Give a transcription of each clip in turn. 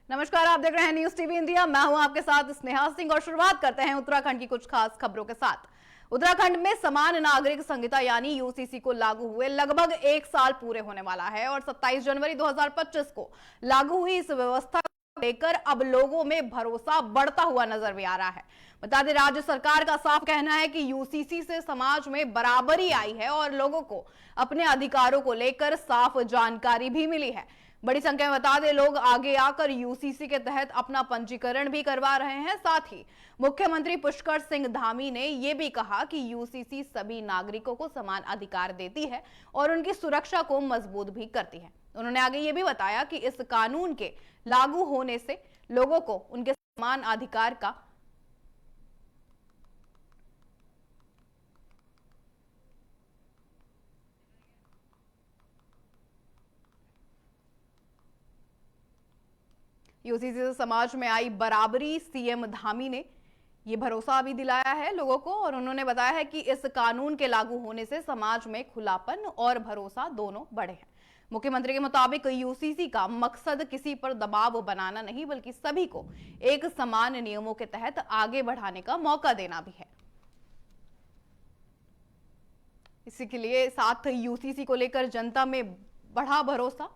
नमस्कार, आप देख रहे हैं न्यूज टीवी इंडिया। मैं हूं आपके साथ स्नेहा सिंह और शुरुआत करते हैं उत्तराखंड की कुछ खास खबरों के साथ। उत्तराखंड में समान नागरिक संहिता यानी यूसीसी को लागू हुए लगभग 1 साल पूरे होने वाला है और 27 जनवरी 2025 को लागू हुई इस व्यवस्था को लेकर अब लोगों में भरोसा बढ़ता हुआ नजर भी आ रहा है। बता दें, राज्य सरकार का साफ कहना है कि यूसीसी से समाज में बराबरी आई है और लोगों को अपने अधिकारों को लेकर साफ जानकारी भी मिली है। बड़ी संख्या में बता दें, लोग आगे आकर यूसीसी के तहत अपना पंजीकरण भी करवा रहे हैं। साथ ही मुख्यमंत्री पुष्कर सिंह धामी ने यह भी कहा कि यूसीसी सभी नागरिकों को समान अधिकार देती है और उनकी सुरक्षा को मजबूत भी करती है। उन्होंने आगे यह भी बताया कि इस कानून के लागू होने से लोगों को उनके समान अधिकार का यूसीसी से समाज में आई बराबरी, सीएम धामी ने ये भरोसा भी दिलाया है लोगों को और उन्होंने बताया है कि इस कानून के लागू होने से समाज में खुलापन और भरोसा दोनों बढ़े हैं। मुख्यमंत्री के मुताबिक यूसीसी का मकसद किसी पर दबाव बनाना नहीं बल्कि सभी को एक समान नियमों के तहत आगे बढ़ाने का मौका देना भी है। इसी के लिए साथ यूसीसी को लेकर जनता में बढ़ा भरोसा।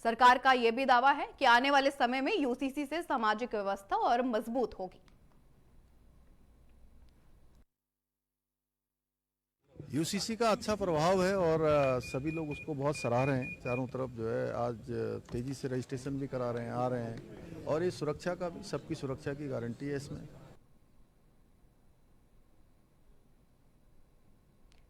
सरकार का यह भी दावा है कि आने वाले समय में यूसीसी से सामाजिक व्यवस्था और मजबूत होगी। यूसीसी का अच्छा प्रभाव है और सभी लोग उसको बहुत सराह रहे हैं। चारों तरफ जो है आज तेजी से रजिस्ट्रेशन भी करा रहे हैं, आ रहे हैं और ये सुरक्षा का भी, सबकी सुरक्षा की गारंटी है इसमें।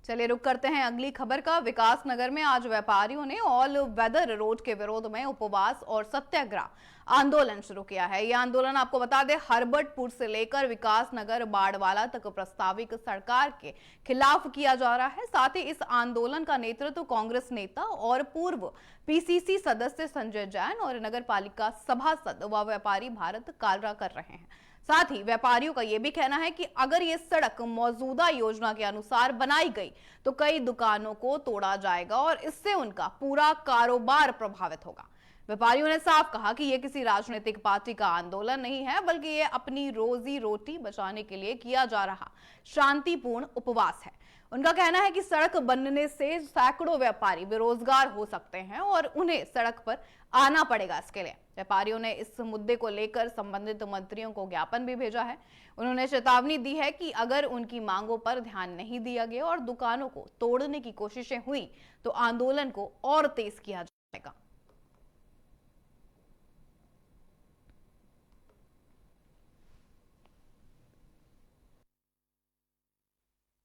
चलिए रुक करते हैं अगली खबर का। विकास नगर में आज व्यापारियों ने ऑल वेदर रोड के विरोध में उपवास और सत्याग्रह आंदोलन शुरू किया है। यह आंदोलन आपको बता दें, हर्बटपुर से लेकर विकास नगर बाड़वाला तक प्रस्तावित सरकार के खिलाफ किया जा रहा है। साथ ही इस आंदोलन का नेतृत्व कांग्रेस नेता और पूर्व पीसीसी सदस्य संजय जैन और नगर पालिका सभासद व व्यापारी भारत कालरा कर रहे हैं। साथ ही व्यापारियों का यह भी कहना है कि अगर ये सड़क मौजूदा योजना के अनुसार बनाई गई तो कई दुकानों को तोड़ा जाएगा और इससे उनका पूरा कारोबार प्रभावित होगा। व्यापारियों ने साफ कहा कि यह किसी राजनीतिक पार्टी का आंदोलन नहीं है बल्कि यह अपनी रोजी रोटी बचाने के लिए किया जा रहा शांतिपूर्ण उपवास है। उनका कहना है कि सड़क बनने से सैकड़ों व्यापारी बेरोजगार हो सकते हैं और उन्हें सड़क पर आना पड़ेगा। इसके लिए व्यापारियों ने इस मुद्दे को लेकर संबंधित मंत्रियों को ज्ञापन भी भेजा है। उन्होंने चेतावनी दी है कि अगर उनकी मांगों पर ध्यान नहीं दिया गया और दुकानों को तोड़ने की कोशिशें हुई तो आंदोलन को और तेज किया जाएगा।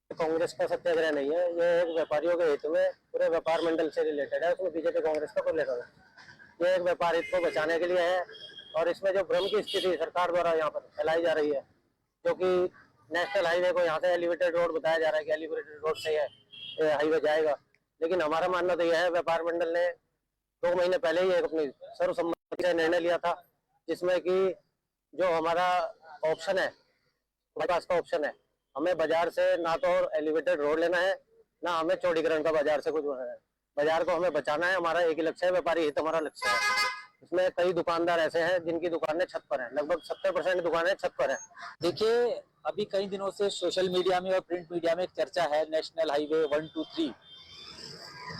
कांग्रेस का सत्याग्रह नहीं है, ये एक व्यापारियों के हित में पूरे व्यापार मंडल से रिलेटेड है। उसमें बीजेपी कांग्रेस का कोई लेना नहीं। ये एक व्यापार हित को बचाने के लिए है और इसमें जो भ्रम की स्थिति सरकार द्वारा यहाँ पर फैलाई जा रही है, जो कि नेशनल हाईवे को यहाँ से एलिवेटेड रोड बताया जा रहा है कि एलिवेटेड रोड से हाईवे जाएगा, लेकिन हमारा मानना तो यह है, व्यापार मंडल ने 2 महीने पहले ही एक अपनी सर्वसम्मति से निर्णय लिया था जिसमें कि जो हमारा ऑप्शन है, विकास का ऑप्शन है, हमें बाजार से ना तो एलिवेटेड रोड लेना है ना हमें चौड़ीकरण का बाजार से कुछ होना है। बाजार को हमें बचाना है, हमारा एक ही लक्ष्य है, व्यापारी हित हमारा लक्ष्य है। इसमें कई दुकानदार ऐसे हैं जिनकी दुकानें छत पर हैं, लगभग 70% दुकानें छत पर हैं। देखिए, अभी कई दिनों से सोशल मीडिया में और प्रिंट मीडिया में एक चर्चा है नेशनल हाईवे 1, 2, 3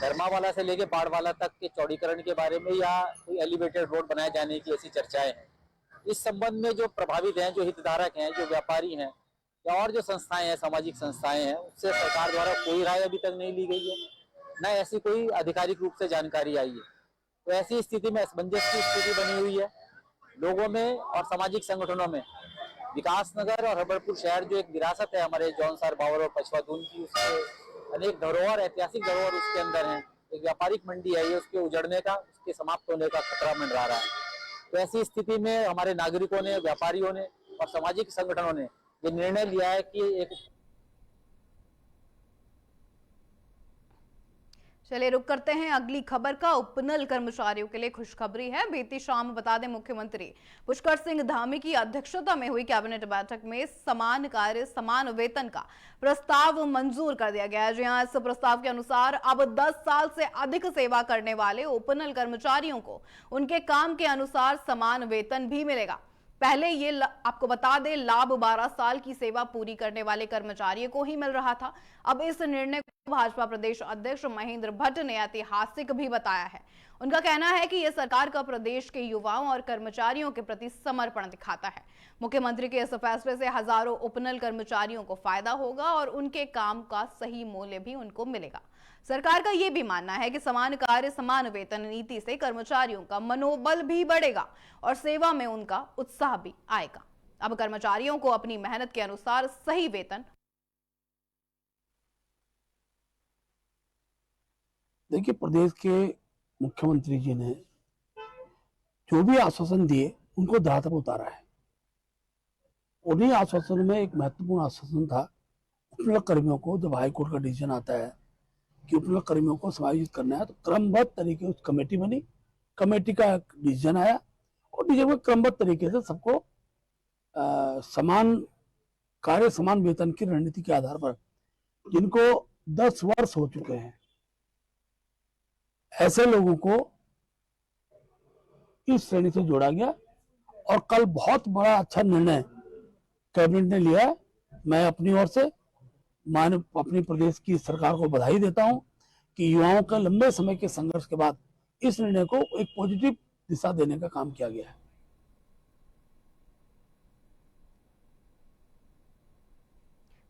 धर्मावाला से लेके बाड़वाला तक के चौड़ीकरण के बारे में या कोई एलिवेटेड रोड बनाए जाने की ऐसी चर्चाएं हैं। इस संबंध में जो प्रभावित हैं, जो हितधारक हैं, जो व्यापारी हैं या और जो संस्थाएं हैं, सामाजिक संस्थाएं हैं, उससे सरकार द्वारा कोई राय अभी तक नहीं ली गई है, न ऐसी कोई आधिकारिक रूप से जानकारी आई है। तो ऐसी स्थिति में असमंजस की स्थिति बनी हुई है लोगों में और सामाजिक संगठनों में। विकास नगर और हर्बटपुर शहर जो एक विरासत है हमारे जौनसार बावर और पछवा दून की, उसके अनेक धरोहर, ऐतिहासिक धरोहर उसके अंदर हैं। एक व्यापारिक मंडी है, ये उसके उजड़ने का, उसके समाप्त होने का खतरा मंडरा रहा है। तो ऐसी स्थिति में हमारे नागरिकों ने, व्यापारियों ने और सामाजिक संगठनों ने ये निर्णय लिया है कि एक चलिए रुक करते हैं अगली खबर का। उपनल कर्मचारियों के लिए खुशखबरी है। बीती शाम बता दें मुख्यमंत्री पुष्कर सिंह धामी की अध्यक्षता में हुई कैबिनेट बैठक में समान कार्य समान वेतन का प्रस्ताव मंजूर कर दिया गया है। जी हां, इस प्रस्ताव के अनुसार अब 10 साल से अधिक सेवा करने वाले उपनल कर्मचारियों को उनके काम के अनुसार समान वेतन भी मिलेगा। पहले ये आपको बता दें लाभ 12 साल की सेवा पूरी करने वाले कर्मचारियों को ही मिल रहा था। अब इस निर्णय को भाजपा प्रदेश अध्यक्ष महेंद्र भट्ट ने ऐतिहासिक भी बताया है। उनका कहना है कि यह सरकार का प्रदेश के युवाओं और कर्मचारियों के प्रति समर्पण दिखाता है। मुख्यमंत्री के इस फैसले से हजारों उपनल कर्मचारियों को फायदा होगा और उनके काम का सही मूल्य भी उनको मिलेगा। सरकार का यह भी मानना है कि समान कार्य समान वेतन नीति से कर्मचारियों का मनोबल भी बढ़ेगा और सेवा में उनका उत्साह भी आएगा। अब कर्मचारियों को अपनी मेहनत के अनुसार सही वेतन। देखिए, प्रदेश के मुख्यमंत्री जी ने जो भी आश्वासन दिए उनको धरातल पर उतारा है। उन्हीं आश्वासन में एक महत्वपूर्ण आश्वासन था उपनल कर्मियों को, जब हाईकोर्ट का डिसीजन आता है कि उपनल कर्मियों को समायोजित करना है, तो क्रमबद्ध तरीके उस कमेटी बनी, कमेटी का डिसीजन आया और डिसीजन में क्रमबद्ध तरीके से सबको समान कार्य समान वेतन की रणनीति के आधार पर जिनको 10 वर्ष हो चुके हैं ऐसे लोगों को इस श्रेणी से जोड़ा गया। और कल बहुत बड़ा अच्छा निर्णय कैबिनेट ने लिया है। मैं अपनी ओर से अपनी प्रदेश की सरकार को बधाई देता हूं कि युवाओं का लंबे समय के संघर्ष के बाद इस निर्णय को एक पॉजिटिव दिशा देने का काम किया गया है।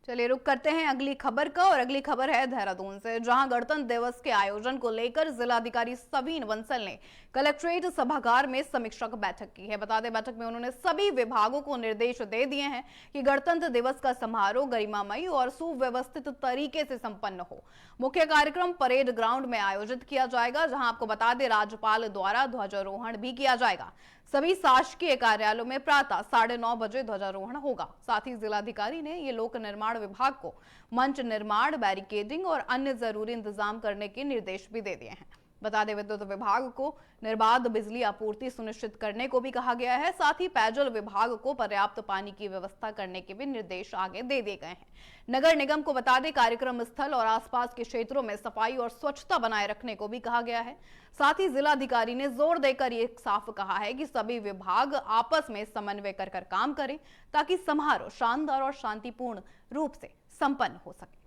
चलिए रुक करते हैं अगली खबर का, और अगली खबर है देहरादून से, जहां गणतंत्र दिवस के आयोजन को लेकर जिलाधिकारी सवीन बंसल ने कलेक्ट्रेट सभागार में समीक्षा बैठक की है। बता दें बैठक में उन्होंने सभी विभागों को निर्देश दे दिए हैं कि गणतंत्र दिवस का समारोह गरिमामयी और सुव्यवस्थित तरीके से संपन्न हो। मुख्य कार्यक्रम परेड ग्राउंड में आयोजित किया जाएगा, जहां आपको बता दें राज्यपाल द्वारा ध्वजारोहण भी किया जाएगा। सभी शासकीय कार्यालयों में प्रातः 9:30 बजे ध्वजारोहण होगा। साथ ही जिलाधिकारी ने ये लोक निर्माण विभाग को मंच निर्माण, बैरिकेडिंग और अन्य जरूरी इंतजाम करने के निर्देश भी दे दिए हैं। बता दें विद्युत विभाग को निर्बाध बिजली आपूर्ति सुनिश्चित करने को भी कहा गया है। साथ ही पेयजल विभाग को पर्याप्त पानी की व्यवस्था करने के भी निर्देश आगे दे दिए गए हैं। नगर निगम को बता दें कार्यक्रम स्थल और आसपास के क्षेत्रों में सफाई और स्वच्छता बनाए रखने को भी कहा गया है। साथ ही जिलाधिकारी ने जोर देकर ये साफ कहा है कि सभी विभाग आपस में समन्वय कर काम करें ताकि समारोह शानदार और शांतिपूर्ण रूप से संपन्न हो सके।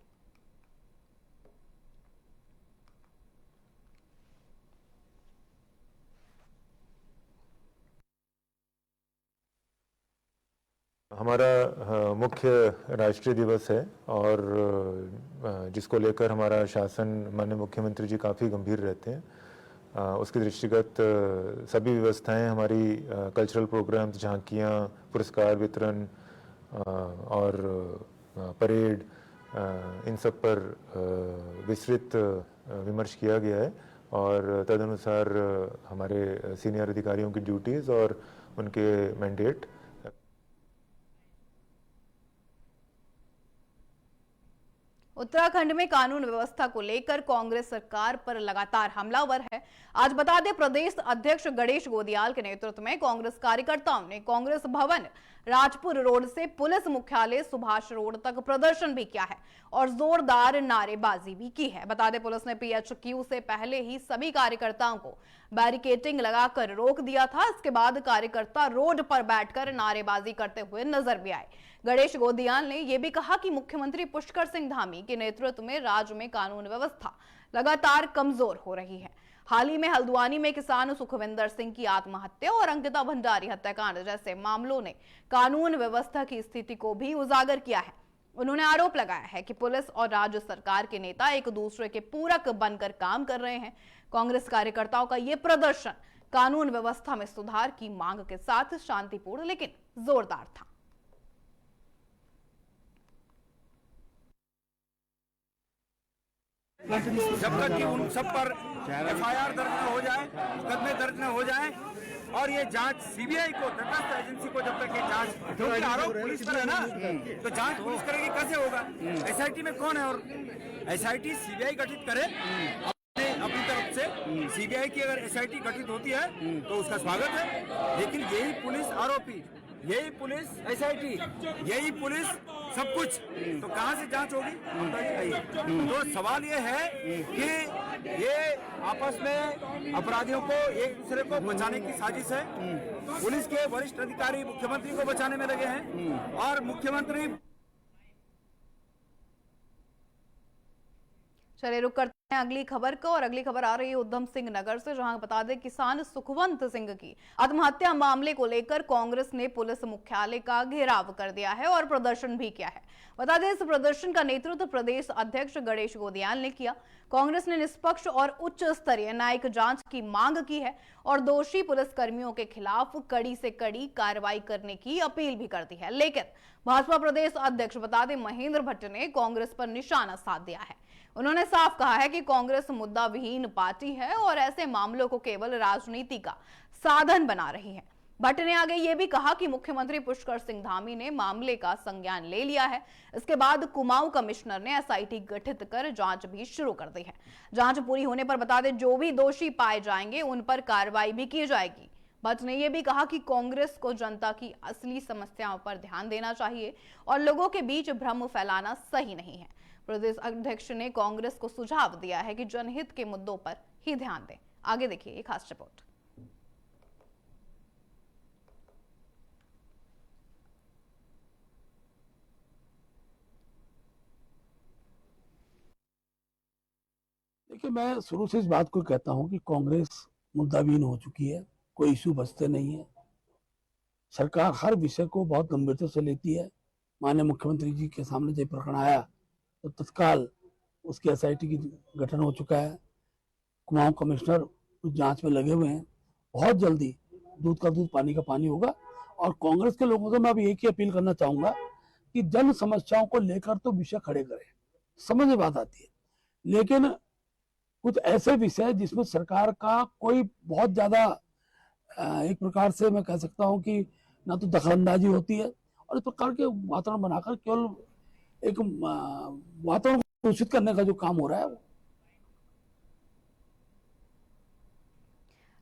हमारा मुख्य राष्ट्रीय दिवस है और जिसको लेकर हमारा शासन माननीय मुख्यमंत्री जी काफ़ी गंभीर रहते हैं। उसके दृष्टिगत सभी व्यवस्थाएं हमारी कल्चरल प्रोग्राम्स, झांकियाँ, पुरस्कार वितरण और परेड, इन सब पर विस्तृत विमर्श किया गया है और तदनुसार हमारे सीनियर अधिकारियों की ड्यूटीज़ और उनके मैंडेट। उत्तराखंड में कानून व्यवस्था को लेकर कांग्रेस सरकार पर लगातार हमलावर है। आज बता दें प्रदेश अध्यक्ष गणेश गोदियाल के नेतृत्व में कांग्रेस कार्यकर्ताओं ने कांग्रेस भवन राजपुर रोड से पुलिस मुख्यालय सुभाष रोड तक प्रदर्शन भी किया है और जोरदार नारेबाजी भी की है। बता दें पुलिस ने PHQ से पहले ही सभी कार्यकर्ताओं को बैरिकेडिंग लगाकर रोक दिया था। इसके बाद कार्यकर्ता रोड पर बैठकर नारेबाजी करते हुए नजर भी आए। गणेश गोदियाल ने यह भी कहा कि मुख्यमंत्री पुष्कर सिंह धामी के नेतृत्व में राज्य में कानून व्यवस्था लगातार कमजोर हो रही है। हाल ही में हल्द्वानी में किसान सुखविंदर सिंह की आत्महत्या और अंकिता भंडारी हत्याकांड जैसे मामलों ने कानून व्यवस्था की स्थिति को भी उजागर किया है। उन्होंने आरोप लगाया है कि पुलिस और राज्य सरकार के नेता एक दूसरे के पूरक बनकर काम कर रहे हैं। कांग्रेस कार्यकर्ताओं का यह प्रदर्शन कानून व्यवस्था में सुधार की मांग के साथ शांतिपूर्ण लेकिन जोरदार था। जब तक कि उन सब पर FIR दर्ज न हो जाए, मुकदमे दर्ज न हो जाए और ये जांच CBI को, तटस्थ एजेंसी को, जब तक ये जांच, क्योंकि आरोप पुलिस पर है ना, तो जांच पुलिस करेगी कैसे होगा? SIT में कौन है? और SIT CBI गठित करे, अपने से सीबीआई की अगर एसआईटी गठित होती है तो उसका स्वागत है, लेकिन यही पुलिस आरोपी, यही पुलिस एसआईटी, यही पुलिस सब कुछ, तो कहां से जांच होगी बताइए। तो सवाल ये है कि ये आपस में अपराधियों को एक दूसरे को बचाने की साजिश है। पुलिस के वरिष्ठ अधिकारी मुख्यमंत्री को बचाने में लगे हैं और मुख्यमंत्री। चलिए रुक करते हैं अगली खबर को, और अगली खबर आ रही है उधम सिंह नगर से, जहां बता दें किसान सुखवंत सिंह की आत्महत्या मामले को लेकर कांग्रेस ने पुलिस मुख्यालय का घेराव कर दिया है और प्रदर्शन भी किया है। बता दें इस प्रदर्शन का नेतृत्व प्रदेश अध्यक्ष गणेश गोदियाल ने किया। कांग्रेस ने निष्पक्ष और उच्च स्तरीय न्यायिक जांच की मांग की है और दोषी पुलिसकर्मियों के खिलाफ कड़ी से कड़ी कार्रवाई करने की अपील भी कर दी है। लेकिन भाजपा प्रदेश अध्यक्ष बता दें महेंद्र भट्ट ने कांग्रेस पर निशाना साध दिया है। उन्होंने साफ कहा है कि कांग्रेस मुद्दा विहीन पार्टी है और ऐसे मामलों को केवल राजनीति का साधन बना रही है। भट्ट ने आगे ये भी कहा कि मुख्यमंत्री पुष्कर सिंह धामी ने मामले का संज्ञान ले लिया है। इसके बाद कुमाऊं कमिश्नर ने एसआईटी गठित कर जांच भी शुरू कर दी है। जांच पूरी होने पर बता दें जो भी दोषी पाए जाएंगे उन पर कार्रवाई भी की जाएगी। भट्ट ने यह भी कहा कि कांग्रेस को जनता की असली समस्याओं पर ध्यान देना चाहिए और लोगों के बीच भ्रम फैलाना सही नहीं है। प्रदेश अध्यक्ष ने कांग्रेस को सुझाव दिया है कि जनहित के मुद्दों पर ही ध्यान दें। आगे देखिए एक खास रिपोर्ट। देखिए, मैं शुरू से इस बात को कहता हूं कि कांग्रेस मुद्दाविहीन हो चुकी है, कोई इश्यू बचते नहीं है। सरकार हर विषय को बहुत गंभीरता से लेती है। माननीय मुख्यमंत्री जी के सामने जब प्रकरण आया तो तत्काल उसकी एसआईटी की गठन हो चुका है। कुमाऊं कमिश्नर उस जांच में लगे हुए हैं। बहुत जल्दी दूध का दूध पानी का पानी होगा। और कांग्रेस के लोगों से मैं अभी एक ही अपील करना चाहूंगा कि जन समस्याओं को लेकर तो विषय खड़े करें, समझ में बात आती है, लेकिन कुछ ऐसे विषय जिसमें सरकार का कोई बहुत ज्यादा एक प्रकार से मैं कह सकता हूं कि ना तो दखलंदाजी होती है और इस प्रकार के वातावरण बनाकर केवल एक वातावरण को दूषित करने का जो काम हो रहा है।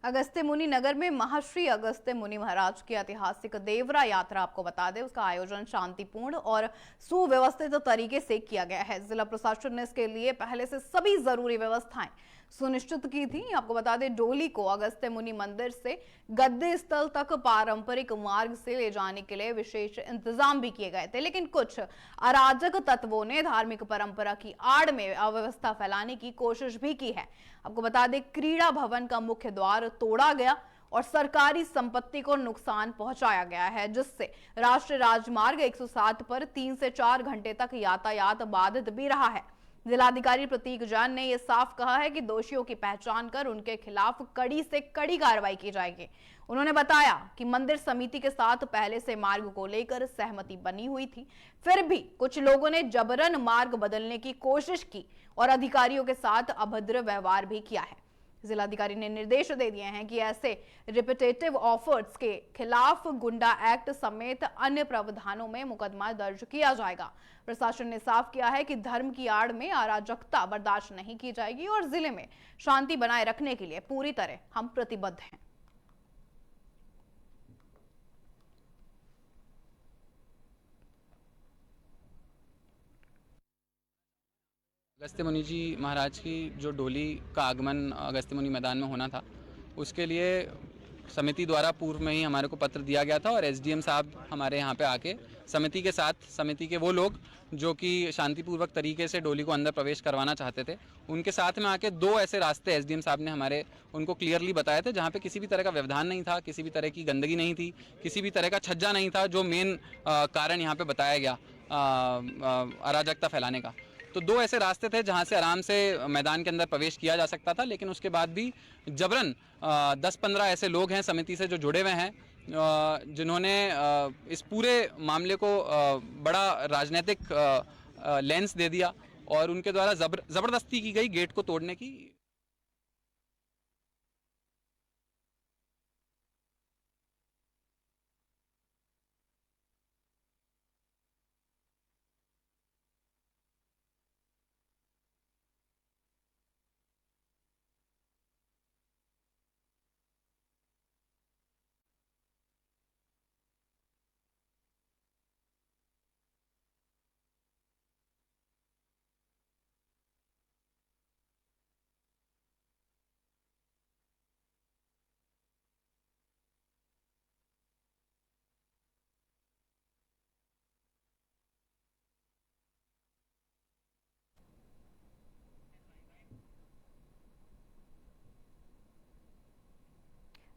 अगस्त्य मुनि नगर में महर्षि अगस्त्य मुनि महाराज की ऐतिहासिक देवरा यात्रा आपको बता दें उसका आयोजन शांतिपूर्ण और सुव्यवस्थित तरीके से किया गया है। जिला प्रशासन ने इसके लिए पहले से सभी जरूरी व्यवस्थाएं सुनिश्चित की थी। आपको बता दें डोली को अगस्त्य मुनि मंदिर से गद्दी स्थल तक पारंपरिक मार्ग से ले जाने के लिए विशेष इंतजाम भी किए गए थे, लेकिन कुछ अराजक तत्वों ने धार्मिक परंपरा की आड़ में अव्यवस्था फैलाने की कोशिश भी की है। आपको बता दें क्रीड़ा भवन का मुख्य द्वार तोड़ा गया और सरकारी संपत्ति को नुकसान पहुंचाया गया है, जिससे राष्ट्रीय राजमार्ग 107 पर 3 से 4 घंटे तक यातायात बाधित भी रहा है। जिलाधिकारी प्रतीक जैन ने यह साफ कहा है कि दोषियों की पहचान कर उनके खिलाफ कड़ी से कड़ी कार्रवाई की जाएगी। उन्होंने बताया कि मंदिर समिति के साथ पहले से मार्ग को लेकर सहमति बनी हुई थी, फिर भी कुछ लोगों ने जबरन मार्ग बदलने की कोशिश की और अधिकारियों के साथ अभद्र व्यवहार भी किया है। जिलाधिकारी ने निर्देश दे दिए हैं कि ऐसे रिपीटेटिव ऑफर्स के खिलाफ गुंडा एक्ट समेत अन्य प्रावधानों में मुकदमा दर्ज किया जाएगा। प्रशासन ने साफ किया है कि धर्म की आड़ में अराजकता बर्दाश्त नहीं की जाएगी और जिले में शांति बनाए रखने के लिए पूरी तरह हम प्रतिबद्ध हैं। अगस्त्य मुनि जी महाराज की जो डोली का आगमन अगस्त्य मुनि मैदान में होना था, उसके लिए समिति द्वारा पूर्व में ही हमारे को पत्र दिया गया था और एसडीएम साहब हमारे यहाँ पे आके समिति के साथ, समिति के वो लोग जो कि शांतिपूर्वक तरीके से डोली को अंदर प्रवेश करवाना चाहते थे, उनके साथ में आके 2 ऐसे रास्ते एसडीएम साहब ने हमारे उनको क्लियरली बताए थे जहाँ पे किसी भी तरह का व्यवधान नहीं था, किसी भी तरह की गंदगी नहीं थी, किसी भी तरह का छज्जा नहीं था, जो मेन कारण यहाँ पे बताया गया अराजकता फैलाने का। तो 2 ऐसे रास्ते थे जहां से आराम से मैदान के अंदर प्रवेश किया जा सकता था, लेकिन उसके बाद भी जबरन 10-15 ऐसे लोग हैं समिति से जो जुड़े हुए हैं, जिन्होंने इस पूरे मामले को बड़ा राजनीतिक लेंस दे दिया और उनके द्वारा जबरदस्ती की गई गेट को तोड़ने की।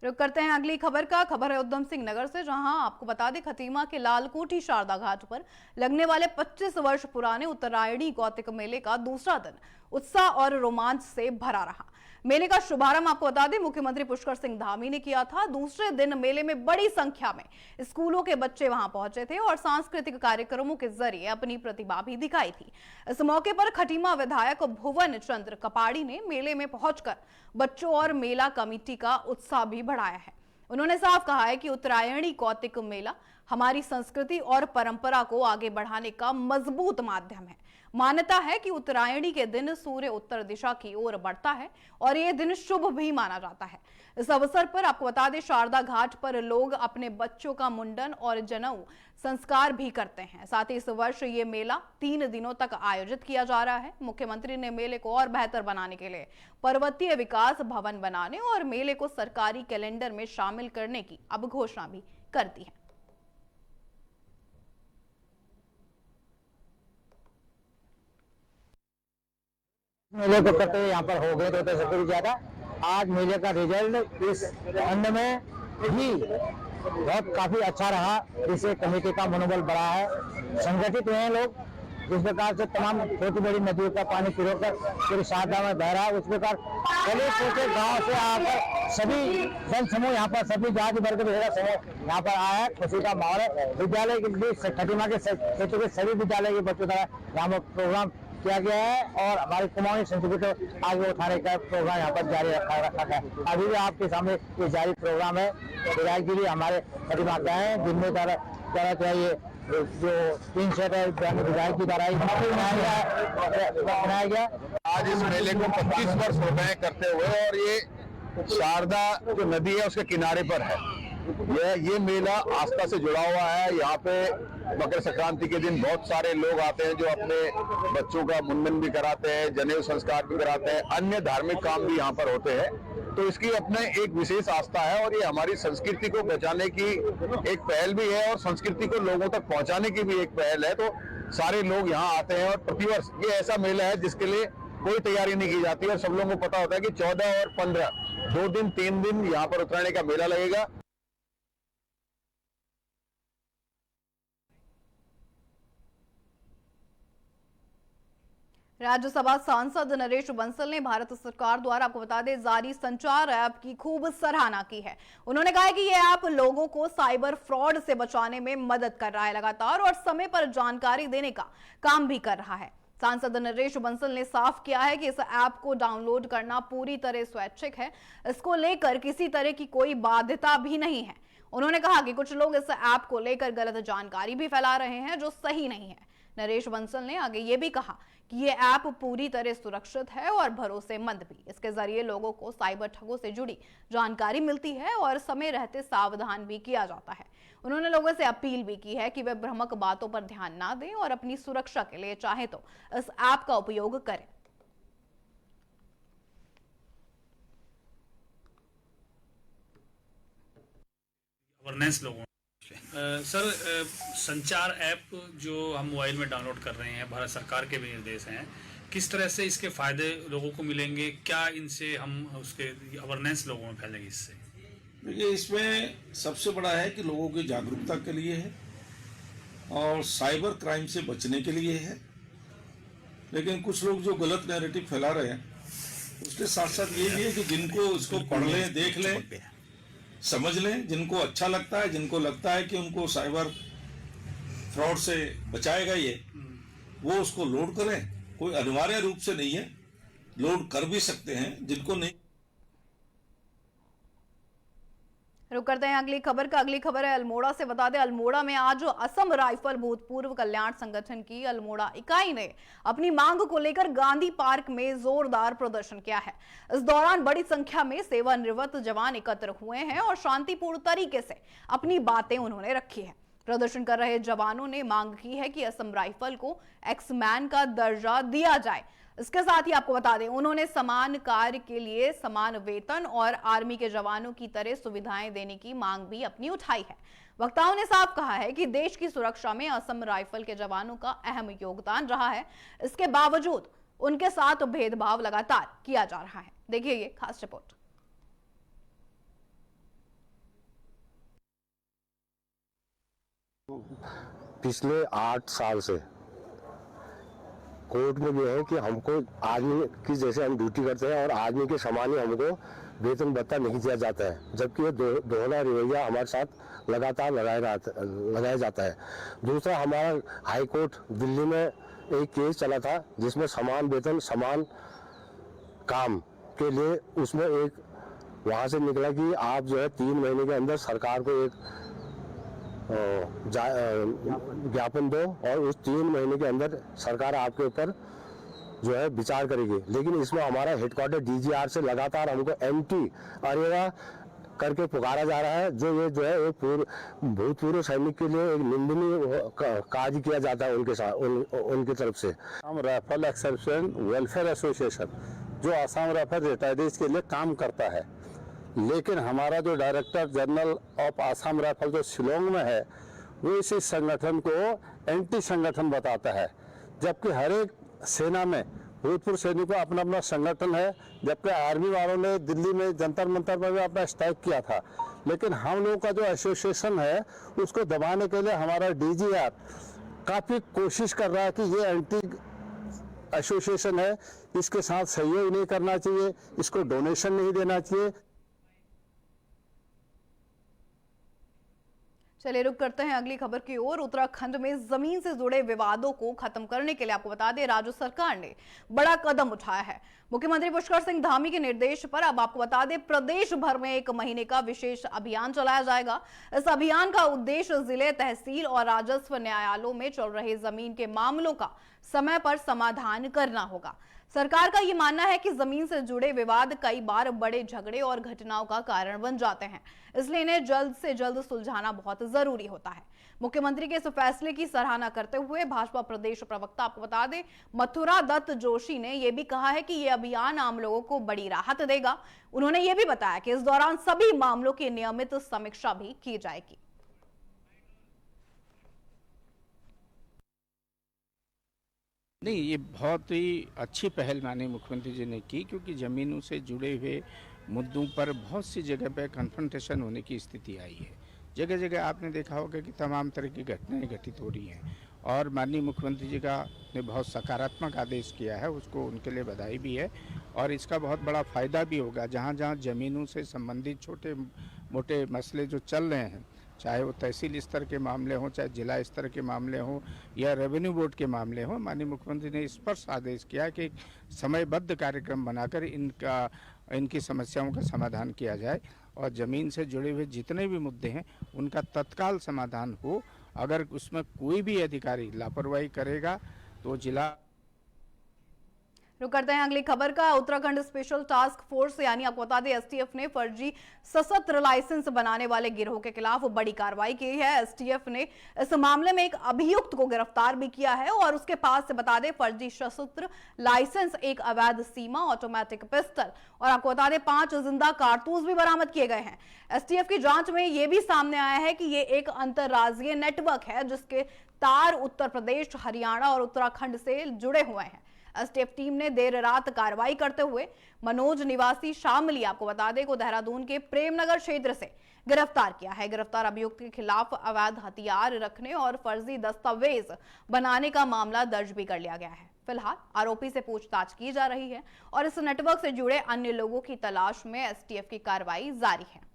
रुक करते हैं अगली खबर का। खबर है उधम सिंह नगर से, जहां आपको बता दें खतीमा के लालकोठी शारदा घाट पर लगने वाले 25 वर्ष पुराने उत्तरायणी कौतिक मेले का दूसरा दिन उत्साह और रोमांच से भरा रहा। मेले का शुभारंभ आपको बता दें मुख्यमंत्री पुष्कर सिंह धामी ने किया था। दूसरे दिन मेले में बड़ी संख्या में स्कूलों के बच्चे वहां पहुंचे थे और सांस्कृतिक कार्यक्रमों के जरिए अपनी प्रतिभा भी दिखाई थी। इस मौके पर खटीमा विधायक भुवन चंद्र कपाड़ी ने मेले में पहुंचकर बच्चों और मेला कमेटी का उत्साह भी बढ़ाया है। उन्होंने साफ कहा है कि उत्तरायणी कौतिक मेला हमारी संस्कृति और परंपरा को आगे बढ़ाने का मजबूत माध्यम है। मान्यता है कि उत्तरायणी के दिन सूर्य उत्तर दिशा की ओर बढ़ता है और यह दिन शुभ भी माना जाता है। इस अवसर पर आपको बता दें शारदा घाट पर लोग अपने बच्चों का मुंडन और जनेऊ संस्कार भी करते हैं। साथ ही इस वर्ष ये मेला 3 दिनों तक आयोजित किया जा रहा है। मुख्यमंत्री ने मेले को और बेहतर बनाने के लिए पर्वतीय विकास भवन बनाने और मेले को सरकारी कैलेंडर में शामिल करने की अब घोषणा भी कर दी है। मेले को करते हुए यहाँ पर हो गए तो सबसे ज्यादा आज मेले का रिजल्ट इस खंड में भी बहुत काफी अच्छा रहा। इससे कमेटी का मनोबल बढ़ा है, संगठित हुए हैं लोग। जिस प्रकार से तमाम छोटी बड़ी नदियों का पानी पिरोकर पूरी शारदा में बह रहा है, उस प्रकार गली छोटे गाँव से आकर सभी जन समूह यहाँ पर सभी जाति वर्ग के समूह यहाँ पर आया है। खुशी का माहौल है। विद्यालय के भी खटीमा के क्षेत्र के सभी विद्यालय के बच्चों द्वारा यहाँ पर प्रोग्राम किया गया है और हमारी कुमाऊनी संस्कृति को आगे उठाने का प्रोग्राम यहाँ पर जारी रखा गया है। अभी भी आपके सामने ये जारी प्रोग्राम है। विधायक जी भी हमारे प्रतिमाता है, जिनमें द्वारा ये जो 3 सेट है विधायक की द्वारा बनाया गया। आज इस मेले को 25 वर्ष हो गए करते हुए और ये शारदा जो नदी है उसके किनारे पर है। ये मेला आस्था से जुड़ा हुआ है। यहाँ पे मकर संक्रांति के दिन बहुत सारे लोग आते हैं जो अपने बच्चों का मुंडन भी कराते हैं, जनेऊ संस्कार भी कराते हैं, अन्य धार्मिक काम भी यहाँ पर होते हैं। तो इसकी अपने एक विशेष आस्था है और ये हमारी संस्कृति को बचाने की एक पहल भी है और संस्कृति को लोगों तक पहुँचाने की भी एक पहल है। तो सारे लोग यहाँ आते हैं और प्रतिवर्ष ये ऐसा मेला है जिसके लिए कोई तैयारी नहीं की जाती और सब लोगों को पता होता है कि 14 और 15 2 दिन 3 दिन यहाँ पर उत्तरायणी का मेला लगेगा। राज्यसभा सांसद नरेश बंसल ने भारत सरकार द्वारा आपको बता दें जारी संचार ऐप की खूब सराहना की है। उन्होंने कहा है कि यह ऐप लोगों को साइबर फ्रॉड से बचाने में मदद कर रहा है लगातार और समय पर जानकारी देने का काम भी कर रहा है। सांसद नरेश बंसल ने साफ किया है कि इस ऐप को डाउनलोड करना पूरी तरह स्वैच्छिक है। इसको लेकर किसी तरह की कोई बाध्यता भी नहीं है। उन्होंने कहा कि कुछ लोग इस ऐप को लेकर गलत जानकारी भी फैला रहे हैं जो सही नहीं है। नरेश बंसल ने आगे ये भी कहा कि ये ऐप पूरी तरह सुरक्षित है और भरोसेमंद भी। इसके जरिए लोगों को साइबर ठगों से जुड़ी जानकारी मिलती है और समय रहते सावधान भी किया जाता है। उन्होंने लोगों से अपील भी की है कि वे भ्रामक बातों पर ध्यान ना दें और अपनी सुरक्षा के लिए चाहे तो इस ऐप का उपयोग करें। अवेयरनेस लोगों सर संचार ऐप जो हम मोबाइल में डाउनलोड कर रहे हैं, भारत सरकार के भी निर्देश हैं, किस तरह से इसके फायदे लोगों को मिलेंगे? क्या इनसे हम उसके अवेयरनेस लोगों में फैलेगी इससे? देखिए, इसमें सबसे बड़ा है कि लोगों की जागरूकता के लिए है और साइबर क्राइम से बचने के लिए है। लेकिन कुछ लोग जो गलत नैरेटिव फैला रहे हैं उसके साथ साथ ये भी है कि जिनको इसको पढ़ लें, देख लें, समझ लें, जिनको अच्छा लगता है, जिनको लगता है कि उनको साइबर फ्रॉड से बचाएगा ये, वो उसको लोड करें। कोई अनिवार्य रूप से नहीं है, लोड कर भी सकते हैं, जिनको नहीं। रुक करते हैं अगली खबर का। अगली खबर है अल्मोड़ा से। बता दें अल्मोड़ा में आज असम राइफल भूतपूर्व कल्याण संगठन की अल्मोड़ा इकाई ने अपनी मांग को लेकर गांधी पार्क में जोरदार प्रदर्शन किया है। इस दौरान बड़ी संख्या में सेवानिवृत्त जवान एकत्र हुए हैं और शांतिपूर्ण तरीके से अपनी बातें उन्होंने रखी है। प्रदर्शन कर रहे जवानों ने मांग की है कि असम राइफल को एक्समैन का दर्जा दिया जाए। इसके साथ ही आपको बता दें उन्होंने समान कार्य के लिए समान वेतन और आर्मी के जवानों की तरह सुविधाएं देने की मांग भी अपनी उठाई है। वक्ताओं ने साफ कहा है कि देश की सुरक्षा में असम राइफल के जवानों का अहम योगदान रहा है। इसके बावजूद उनके साथ भेदभाव लगातार किया जा रहा है। देखिए ये खास रिपोर्ट। पिछले 8 साल से कोर्ट में ये है कि हमको आदमी की जैसे हम ड्यूटी करते हैं और आदमी के समान ही हमको वेतन भत्ता नहीं दिया जाता है, जबकि ये दोहरा रवैया हमारे साथ लगातार लगाया जाता है। दूसरा, हमारा हाई कोर्ट दिल्ली में एक केस चला था जिसमें समान वेतन समान काम के लिए उसमें एक वहां से निकला कि आप जो है 3 महीने के अंदर सरकार को एक ज्ञापन दो और उस 3 महीने के अंदर सरकार आपके ऊपर जो है विचार करेगी। लेकिन इसमें हमारा हेडक्वार्टर डीजीआर से लगातार हमको एंटी अरेवा करके पुकारा जा रहा है, जो है एक भूतपूर्व सैनिक के लिए एक निंदनीय कार्य किया जाता है उनके साथ उनकी तरफ से। हम राइफल एक्सेप्शन वेलफेयर एसोसिएशन जो आसाम राइफल रिटायर्डीज के लिए काम करता है, लेकिन हमारा जो director general of Assam rifle जो शिलोंग में है वो इस संगठन को एंटी संगठन बताता है, जबकि हर एक सेना में भूतपूर्व सैनिकों का अपना अपना संगठन है। जबकि आर्मी वालों ने दिल्ली में जंतर मंतर पर भी अपना स्ट्राइक किया था, लेकिन हम लोगों का जो एसोसिएशन है उसको दबाने के लिए हमारा डीजीआर काफी कोशिश कर रहा है कि ये एंटी एसोसिएशन है, इसके साथ सहयोग नहीं करना चाहिए, इसको डोनेशन नहीं देना चाहिए। चलिए रुक करते हैं अगली खबर की ओर। उत्तराखंड में जमीन से जुड़े विवादों को खत्म करने के लिए आपको बता दें राज्य सरकार ने बड़ा कदम उठाया है। मुख्यमंत्री पुष्कर सिंह धामी के निर्देश पर अब आपको बता दें प्रदेश भर में 1 महीने का विशेष अभियान चलाया जाएगा। इस अभियान का उद्देश्य जिले, तहसील और राजस्व न्यायालयों में चल रहे जमीन के मामलों का समय पर समाधान करना होगा। सरकार का यह मानना है कि जमीन से जुड़े विवाद कई बार बड़े झगड़े और घटनाओं का कारण बन जाते हैं, इसलिए इन्हें जल्द से जल्द सुलझाना बहुत जरूरी होता है। मुख्यमंत्री के इस फैसले की सराहना करते हुए भाजपा प्रदेश प्रवक्ता आपको बता दें मथुरा दत्त जोशी ने यह भी कहा है कि यह अभियान आम लोगों को बड़ी राहत देगा। उन्होंने यह भी बताया कि इस दौरान सभी मामलों की नियमित समीक्षा भी की जाएगी। नहीं, ये बहुत ही अच्छी पहल माननीय मुख्यमंत्री जी ने की, क्योंकि ज़मीनों से जुड़े हुए मुद्दों पर बहुत सी जगह पे कन्फ्रंटेशन होने की स्थिति आई है। जगह जगह आपने देखा होगा कि तमाम तरह की घटनाएं घटित हो रही हैं और माननीय मुख्यमंत्री जी का ने बहुत सकारात्मक आदेश किया है, उसको उनके लिए बधाई भी है। और इसका बहुत बड़ा फ़ायदा भी होगा। जहाँ जहाँ ज़मीनों से संबंधित छोटे मोटे मसले जो चल रहे हैं, चाहे वो तहसील स्तर के मामले हों, चाहे जिला स्तर के मामले हों या रेवेन्यू बोर्ड के मामले हों, माननीय मुख्यमंत्री ने स्पष्ट आदेश किया कि समयबद्ध कार्यक्रम बनाकर इनकी समस्याओं का समाधान किया जाए और ज़मीन से जुड़े हुए जितने भी मुद्दे हैं उनका तत्काल समाधान हो। अगर उसमें कोई भी अधिकारी लापरवाही करेगा तो जिला। रुक करते हैं अगली खबर का। उत्तराखंड स्पेशल टास्क फोर्स यानी आपको बता दें एसटीएफ ने फर्जी सशस्त्र लाइसेंस बनाने वाले गिरोह के खिलाफ बड़ी कार्रवाई की है। एसटीएफ ने इस मामले में एक अभियुक्त को गिरफ्तार भी किया है और उसके पास से बता दें फर्जी सशस्त्र लाइसेंस, एक अवैध सीमा ऑटोमेटिक पिस्टल और आपको बता दें 5 जिंदा कारतूस भी बरामद किए गए हैं। एसटीएफ की जांच में यह भी सामने आया है कि ये एक अंतरराज्यीय नेटवर्क है जिसके तार उत्तर प्रदेश, हरियाणा और उत्तराखंड से जुड़े हुए हैं। एसटीएफ टीम ने देर रात कार्रवाई करते हुए मनोज निवासी शामली आपको बता दें को देहरादून के प्रेमनगर क्षेत्र से गिरफ्तार किया है। गिरफ्तार अभियुक्त के खिलाफ अवैध हथियार रखने और फर्जी दस्तावेज बनाने का मामला दर्ज भी कर लिया गया है। फिलहाल आरोपी से पूछताछ की जा रही है और इस नेटवर्क से जुड़े अन्य लोगों की तलाश में एसटीएफ की कार्रवाई जारी है।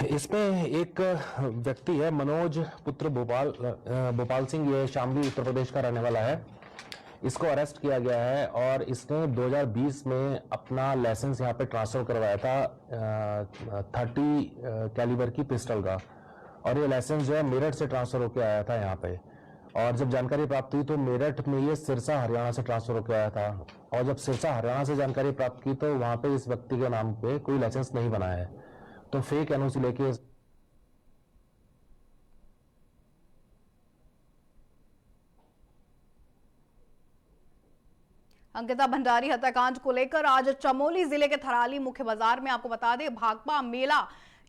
इसमें एक व्यक्ति है मनोज पुत्र भोपाल सिंह, ये शामली उत्तर प्रदेश का रहने वाला है। इसको अरेस्ट किया गया है और इसने 2020 में अपना लाइसेंस यहाँ पे ट्रांसफर करवाया था 30 कैलिबर की पिस्टल का, और ये लाइसेंस जो है मेरठ से ट्रांसफर होकर आया था यहाँ पे। और जब जानकारी प्राप्त हुई तो मेरठ में ये सिरसा हरियाणा से ट्रांसफर होकर आया था, और जब सिरसा हरियाणा से जानकारी प्राप्त की तो वहाँ पे इस व्यक्ति के नाम पे कोई लाइसेंस नहीं बनाया है, तो फेक एनओसी लेके अंकिता भंडारी हत्याकांड को लेकर आज चमोली जिले के थराली मुख्य बाजार में आपको बता दें भाकपा मेला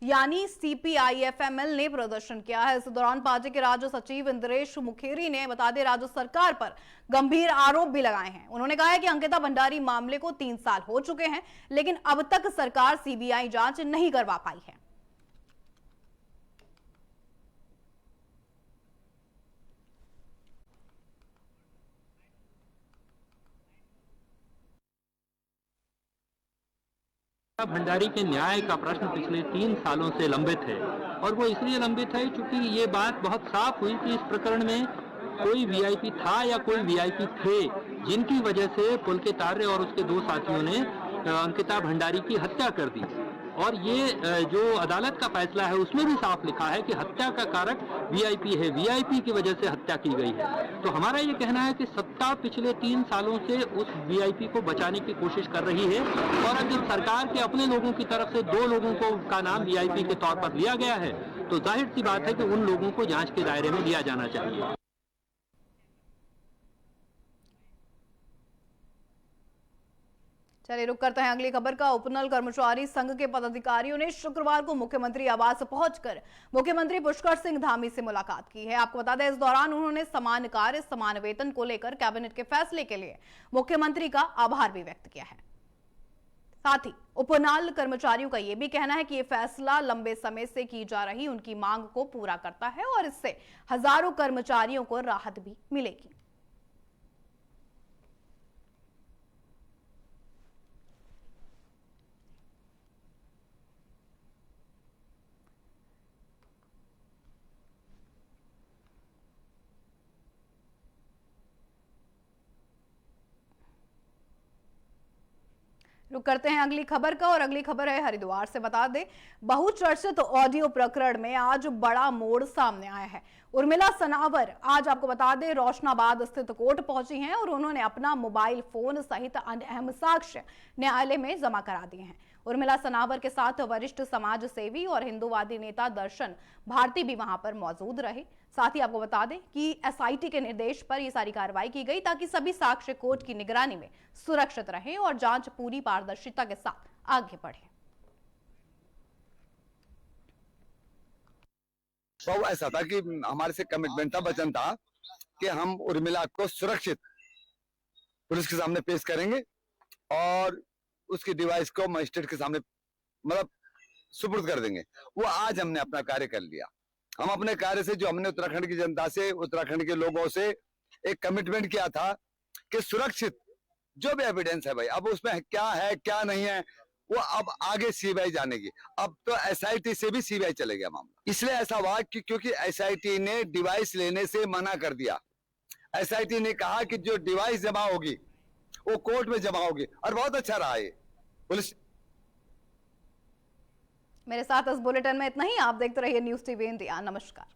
यानी CPIFML ने प्रदर्शन किया है। इस दौरान पार्टी के राज्य सचिव इंद्रेश मुखेरी ने बता दें राज्य सरकार पर गंभीर आरोप भी लगाए हैं। उन्होंने कहा है कि अंकिता भंडारी मामले को 3 साल हो चुके हैं, लेकिन अब तक सरकार CBI जांच नहीं करवा पाई है। भंडारी के न्याय का प्रश्न पिछले 3 सालों से लंबित है और वो इसलिए लंबित है क्योंकि ये बात बहुत साफ हुई कि इस प्रकरण में कोई वीआईपी था या कोई वीआईपी थे जिनकी वजह से पुलकित आर्य और उसके 2 साथियों ने अंकिता भंडारी की हत्या कर दी। और ये जो अदालत का फैसला है उसमें भी साफ लिखा है कि हत्या का कारक वीआईपी है, वीआईपी की वजह से हत्या की गई है। तो हमारा ये कहना है कि सत्ता पिछले 3 सालों से उस वीआईपी को बचाने की कोशिश कर रही है और अब जब सरकार के अपने लोगों की तरफ से 2 लोगों का नाम वीआईपी के तौर पर लिया गया है तो जाहिर सी बात है कि उन लोगों को जांच के दायरे में लिया जाना चाहिए। चलिए रुक करते हैं अगली खबर का। उपनल कर्मचारी संघ के पदाधिकारियों ने शुक्रवार को मुख्यमंत्री आवास पहुंचकर मुख्यमंत्री पुष्कर सिंह धामी से मुलाकात की है। आपको बता दें इस दौरान उन्होंने समान कार्य समान वेतन को लेकर कैबिनेट के फैसले के लिए मुख्यमंत्री का आभार भी व्यक्त किया है। साथ ही उपनाल कर्मचारियों का यह भी कहना है कि यह फैसला लंबे समय से की जा रही उनकी मांग को पूरा करता है और इससे हजारों कर्मचारियों को राहत भी मिलेगी। रुक करते हैं अगली खबर का और अगली खबर है हरिद्वार से। बता दें बहुचर्चित ऑडियो प्रकरण में आज बड़ा मोड़ सामने आया है। उर्मिला सनावर आज आपको बता दें रोशनाबाद स्थित कोर्ट पहुंची हैं और उन्होंने अपना मोबाइल फोन सहित अन्य अहम साक्ष्य न्यायालय में जमा करा दिए हैं। उर्मिला सनावर के साथ वरिष्ठ समाज सेवी और हिंदूवादी नेता दर्शन भारती भी वहां पर मौजूद रहे। साथ ही आपको बता दें कि SIT के निर्देश पर यह सारी कार्रवाई की गई ताकि सभी साक्ष्य कोर्ट की निगरानी में सुरक्षित रहें और जांच पूरी पारदर्शिता के साथ आगे बढ़े। तो ऐसा था कि हमारे से कमिटमेंट था, वचन था कि हम उर्मिला को सुरक्षित पुलिस के सामने पेश करेंगे और उसकी डिवाइस को मजिस्ट्रेट के सामने मतलब सुपुर्द कर देंगे। वो आज हमने अपना कार्य कर लिया। हम अपने कार्य से जो हमने उत्तराखंड की जनता से, उत्तराखंड के लोगों से एक कमिटमेंट किया था कि सुरक्षित जो भी एविडेंस है भाई, अब उसमें क्या है क्या नहीं है वो अब आगे CBI जानेगी। अब तो SIT से भी CBI चले गया मामला। इसलिए ऐसा हुआ कि क्योंकि SIT ने डिवाइस लेने से मना कर दिया। SIT ने कहा कि जो डिवाइस जमा होगी वो कोर्ट में जमा होगी और बहुत अच्छा रहा ये पुलिस। मेरे साथ इस बुलेटिन में इतना ही। आप देखते रहिए न्यूज़ TV इंडिया। नमस्कार।